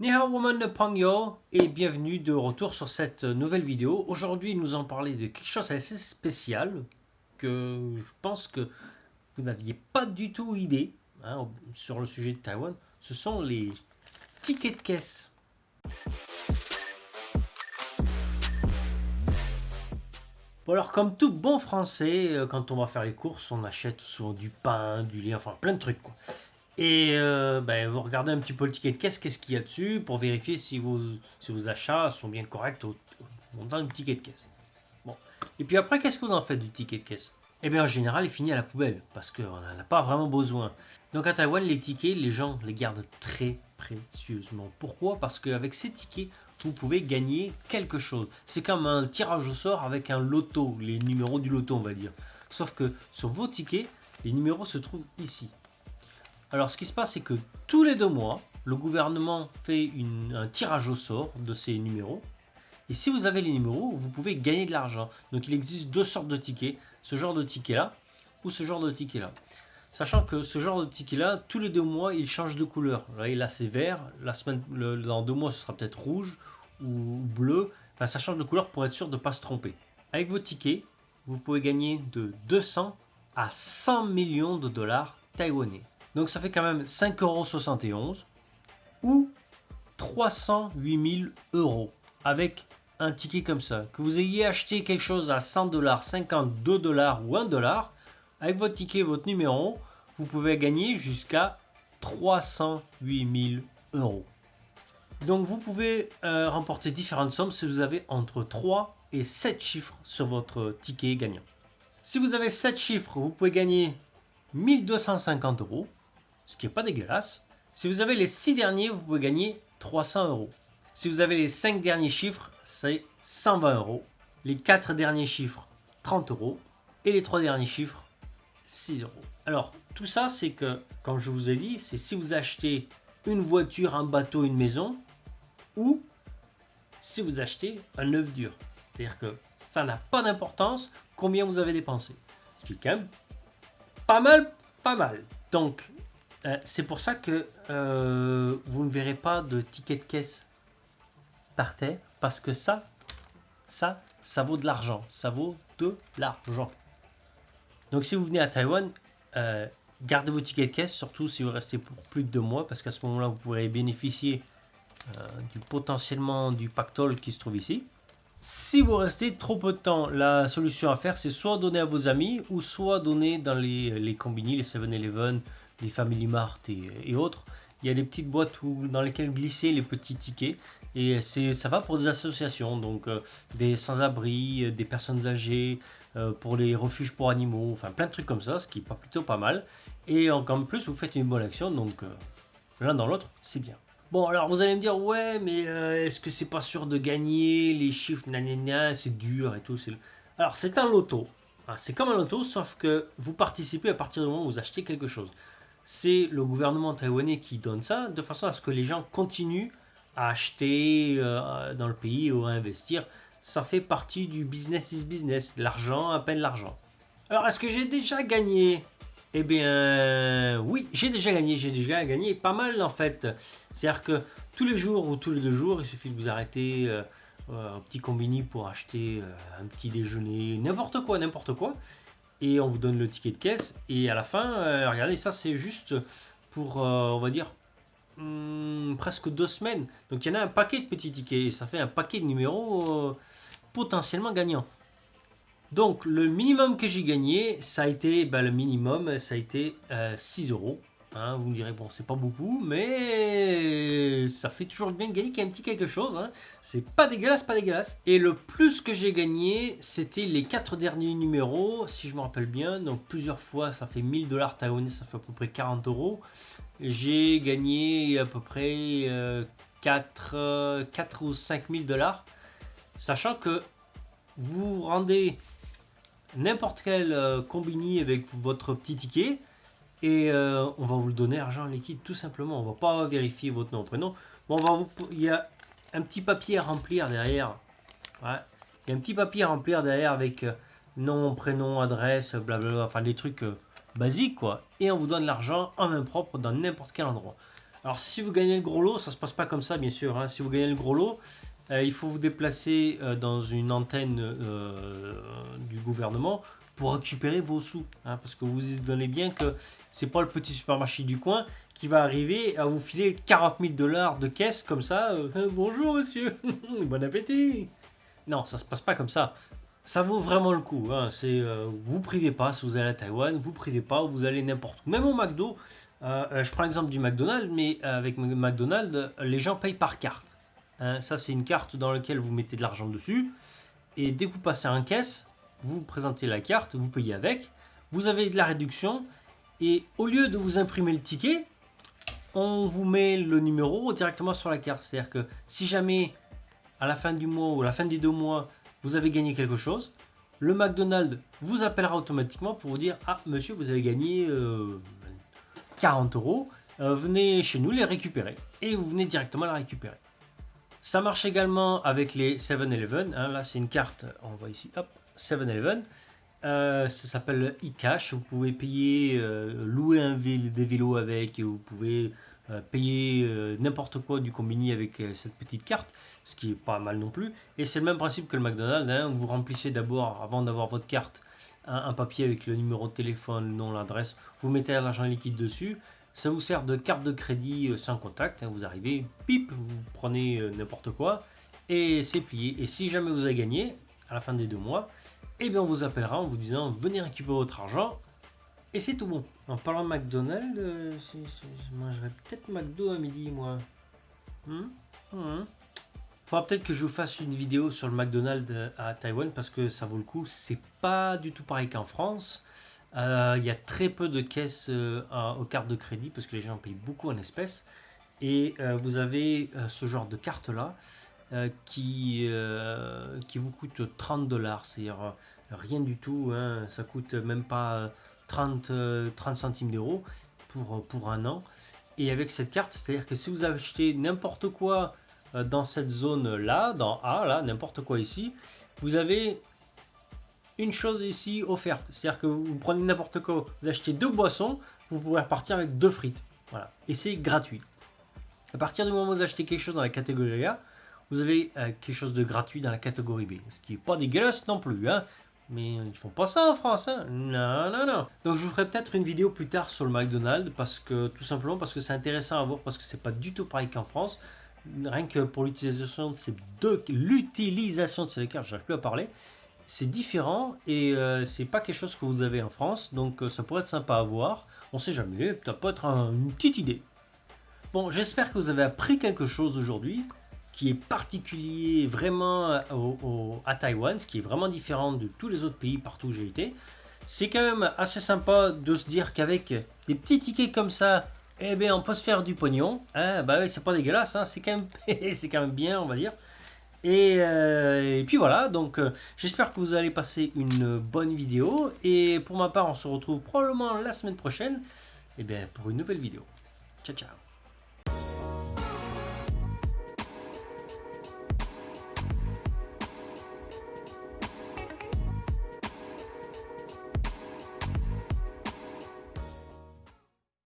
Ni hao woman pangyo et bienvenue de retour sur cette nouvelle vidéo. Aujourd'hui, nous allons parler de quelque chose assez spécial que je pense que vous n'aviez pas du tout idée sur le sujet de Taïwan. Ce sont les tickets de caisse. Bon alors comme tout bon français, quand on va faire les courses, on achète souvent du pain, du lait, enfin plein de trucs quoi. Et vous regardez un petit peu le ticket de caisse, qu'est-ce qu'il y a dessus pour vérifier si vos achats sont bien corrects au montant du ticket de caisse. Bon. Et puis après, qu'est-ce que vous en faites du ticket de caisse? Eh bien en général, il finit à la poubelle parce qu'on n'en a pas vraiment besoin. Donc à Taïwan, les tickets, les gens les gardent très précieusement. Pourquoi? Parce qu'avec ces tickets, vous pouvez gagner quelque chose. C'est comme un tirage au sort avec un loto, les numéros du loto on va dire. Sauf que sur vos tickets, les numéros se trouvent ici. Alors ce qui se passe, c'est que tous les 2 mois, le gouvernement fait un tirage au sort de ces numéros. Et si vous avez les numéros, vous pouvez gagner de l'argent. Donc il existe deux sortes de tickets. Ce genre de ticket là ou ce genre de ticket là. Sachant que ce genre de ticket là, tous les 2 mois, il change de couleur. Là c'est vert, dans 2 mois ce sera peut-être rouge ou bleu. Enfin ça change de couleur pour être sûr de ne pas se tromper. Avec vos tickets, vous pouvez gagner de 200 à 100 millions de dollars taïwanais. Donc ça fait quand même 5,71 € ou 308 000 € avec un ticket comme ça. Que vous ayez acheté quelque chose à 100 $, 52 $ ou 1 $, avec votre ticket, votre numéro, vous pouvez gagner jusqu'à 308 000 €. Donc vous pouvez remporter différentes sommes si vous avez entre 3 et 7 chiffres sur votre ticket gagnant. Si vous avez 7 chiffres, vous pouvez gagner 1250 €, ce qui n'est pas dégueulasse. Si vous avez les 6 derniers, vous pouvez gagner 300 €. Si vous avez les 5 derniers chiffres, c'est 120 €. Les 4 derniers chiffres, 30 €. Et les 3 derniers chiffres, 6 €. Alors, tout ça, c'est que, comme je vous ai dit, c'est si vous achetez une voiture, un bateau, une maison, ou si vous achetez un œuf dur. C'est-à-dire que ça n'a pas d'importance combien vous avez dépensé. Ce qui est quand même pas mal, pas mal. Donc, c'est pour ça que vous ne verrez pas de ticket de caisse par terre, parce que ça vaut de l'argent. Ça vaut de l'argent. Donc si vous venez à Taïwan, gardez vos tickets de caisse, surtout si vous restez pour plus de 2 mois, parce qu'à ce moment-là, vous pourrez bénéficier potentiellement du pactole qui se trouve ici. Si vous restez trop peu de temps, la solution à faire, c'est soit donner à vos amis, ou soit donner dans les combini, les 7-Eleven, les Family Mart et autres. Il y a des petites boîtes dans lesquelles glisser les petits tickets. Et ça va pour des associations, donc des sans-abri, des personnes âgées, pour les refuges pour animaux, enfin plein de trucs comme ça, ce qui est plutôt pas mal. Et en plus, vous faites une bonne action, donc l'un dans l'autre, c'est bien. Bon, alors vous allez me dire, ouais, mais est-ce que c'est pas sûr de gagner les chiffres, nanana, c'est dur et tout. Alors, c'est un loto. Hein, c'est comme un loto, sauf que vous participez à partir du moment où vous achetez quelque chose. C'est le gouvernement taïwanais qui donne ça, de façon à ce que les gens continuent à acheter dans le pays ou à investir. Ça fait partie du business is business. L'argent appelle l'argent. Alors, est-ce que j'ai déjà gagné? Eh bien, oui, j'ai déjà gagné pas mal en fait. C'est-à-dire que tous les jours ou tous les 2 jours, il suffit de vous arrêter un petit combini pour acheter un petit déjeuner, n'importe quoi, n'importe quoi. Et on vous donne le ticket de caisse. Et à la fin, regardez, ça c'est juste pour, on va dire, presque 2 semaines. Donc il y en a un paquet de petits tickets. Et ça fait un paquet de numéros potentiellement gagnants. Donc le minimum que j'ai gagné, ça a été, le minimum, ça a été 6 €. Hein, vous me direz, bon, c'est pas beaucoup, mais ça fait toujours bien de gagner un petit quelque chose. Hein. C'est pas dégueulasse, pas dégueulasse. Et le plus que j'ai gagné, c'était les 4 derniers numéros, si je me rappelle bien. Donc plusieurs fois, ça fait 1000 $ taïwanais, ça fait à peu près 40 €. J'ai gagné à peu près 4 ou 5 000 $. Sachant que vous rendez n'importe quel combini avec votre petit ticket et on va vous le donner argent liquide tout simplement. On va pas vérifier votre nom prénom. Bon, il y a un petit papier à remplir derrière. Ouais. Il y a un petit papier à remplir derrière avec nom, prénom, adresse, blablabla, enfin des trucs basiques quoi. Et on vous donne l'argent en main propre dans n'importe quel endroit. Alors si vous gagnez le gros lot, ça se passe pas comme ça bien sûr, hein. Si vous gagnez le gros lot, il faut vous déplacer dans une antenne du gouvernement pour récupérer vos sous, hein, parce que vous vous donnez bien que c'est pas le petit supermarché du coin qui va arriver à vous filer 40 000 $ de caisse comme ça. Bonjour monsieur, bon appétit. Non, ça se passe pas comme ça. Ça vaut vraiment le coup, hein. Vous privez pas si vous allez à Taïwan, vous privez pas, vous allez n'importe où. Même au McDo, je prends l'exemple du McDonald's, mais avec McDonald's, les gens payent par carte, hein. Ça, c'est une carte dans laquelle vous mettez de l'argent dessus. Et dès que vous passez en caisse, vous présentez la carte, vous payez avec. Vous avez de la réduction. Et au lieu de vous imprimer le ticket, on vous met le numéro directement sur la carte. C'est-à-dire que si jamais à la fin du mois ou à la fin des 2 mois, vous avez gagné quelque chose, le McDonald's vous appellera automatiquement pour vous dire « Ah, monsieur, vous avez gagné 40 €, venez chez nous les récupérer. » Et vous venez directement la récupérer. Ça marche également avec les 7-Eleven. Hein, là, c'est une carte, on voit ici, hop, 7-Eleven. Ça s'appelle e-cash. Vous pouvez payer, louer des vélos avec, et vous pouvez payer n'importe quoi du combini avec cette petite carte, ce qui est pas mal non plus. Et c'est le même principe que le McDonald's, hein. Vous remplissez d'abord, avant d'avoir votre carte, un papier avec le numéro de téléphone, le nom, l'adresse. Vous mettez l'argent liquide dessus. Ça vous sert de carte de crédit sans contact, hein. Vous arrivez, pip, vous prenez n'importe quoi et c'est plié. Et si jamais vous avez gagné à la fin des 2 mois, eh bien on vous appellera en vous disant venez récupérer votre argent et c'est tout bon. En parlant de McDonald's, je mangerai peut-être McDo à midi, moi. Faudra peut-être que je vous fasse une vidéo sur le McDonald's à Taïwan parce que ça vaut le coup. C'est pas du tout pareil qu'en France. Il y a très peu de caisses aux cartes de crédit parce que les gens payent beaucoup en espèces. Et vous avez ce genre de carte-là qui vous coûte 30 $. C'est-à-dire rien du tout, hein. Ça coûte même pas 30 centimes d'euros pour un an. Et avec cette carte, c'est-à-dire que si vous achetez n'importe quoi dans cette zone-là, dans A, là, n'importe quoi ici, vous avez une chose ici offerte. C'est-à-dire que vous prenez n'importe quoi, vous achetez 2 boissons, vous pourrez repartir avec 2 frites. Voilà. Et c'est gratuit. À partir du moment où vous achetez quelque chose dans la catégorie A, vous avez quelque chose de gratuit dans la catégorie B. Ce qui n'est pas dégueulasse non plus, hein. Mais ils font pas ça en France, hein. Non, non, non. Donc je vous ferai peut-être une vidéo plus tard sur le McDonald's, parce que tout simplement parce que c'est intéressant à voir, parce que c'est pas du tout pareil qu'en France. Rien que pour l'utilisation de ces cartes, j'arrive plus à parler. C'est différent et c'est pas quelque chose que vous avez en France, donc ça pourrait être sympa à voir. On sait jamais, ça peut être une petite idée. Bon, j'espère que vous avez appris quelque chose aujourd'hui qui est particulier vraiment à Taïwan, ce qui est vraiment différent de tous les autres pays partout où j'ai été. C'est quand même assez sympa de se dire qu'avec des petits tickets comme ça, eh bien, on peut se faire du pognon. Hein, bah oui, c'est pas dégueulasse, hein, c'est quand même bien, on va dire. Et puis voilà, donc j'espère que vous allez passer une bonne vidéo. Et pour ma part, on se retrouve probablement la semaine prochaine, eh bien, pour une nouvelle vidéo. Ciao, ciao.